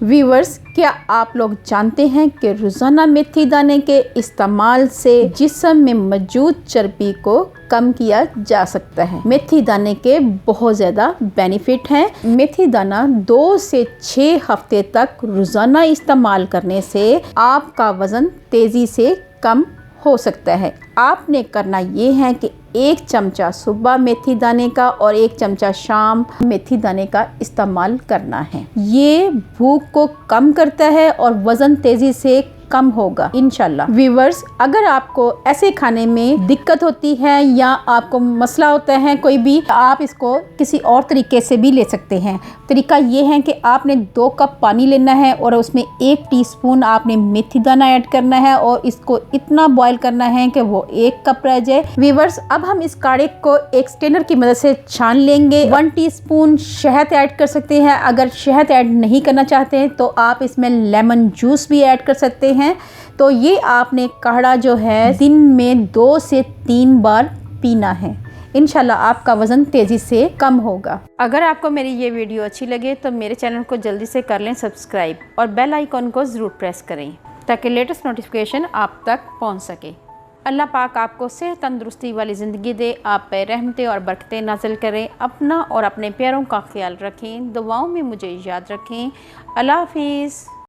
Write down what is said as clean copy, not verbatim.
Viewers, क्या आप लोग जानते हैं कि रोज़ाना मेथी दाने के इस्तेमाल से जिस्म में मौजूद चर्बी को कम किया जा सकता है। मेथी दाने के बहुत ज़्यादा बेनिफिट हैं। मेथी दाना 2 से 6 हफ्ते तक रोज़ाना इस्तेमाल करने से आपका वज़न तेज़ी से कम हो सकता है। आपने करना ये है कि 1 चमचा सुबह मेथी दाने का और 1 चमचा शाम मेथी दाने का इस्तेमाल करना है। ये भूख को कम करता है और वज़न तेज़ी से कम होगा इंशाल्लाह। व्यूअर्स, अगर आपको ऐसे खाने में दिक्कत होती है या आपको मसला होता है कोई भी, आप इसको किसी और तरीके से भी ले सकते हैं। तरीका ये है कि आपने 2 कप पानी लेना है और उसमें 1 टीस्पून आपने मेथी दाना ऐड करना है और इसको इतना बॉईल करना है कि वो 1 कप रह जाए। व्यूअर्स, अब हम इस काढ़े को एक स्ट्रेनर की मदद से छान लेंगे। 1 टीस्पून शहद ऐड कर सकते हैं। अगर शहद ऐड नहीं करना चाहते हैं तो आप इसमें लेमन जूस भी ऐड कर सकते हैं। तो ये आपने काढ़ा जो है दिन में 2 से 3 बार पीना है। इंशाल्लाह आपका वज़न तेज़ी से कम होगा। अगर आपको मेरी ये वीडियो अच्छी लगे तो मेरे चैनल को जल्दी से कर लें सब्सक्राइब और बेल आइकॉन को ज़रूर प्रेस करें ताकि लेटेस्ट नोटिफिकेशन आप तक पहुंच सके। अल्लाह पाक आपको सेहत तंदुरुस्ती वाली ज़िंदगी दे, आप पे रहमतें और बरकतें नाज़िल करें। अपना और अपने प्यारों का ख्याल रखें। दुआओं में मुझे याद रखें। अल्लाह हाफिज़।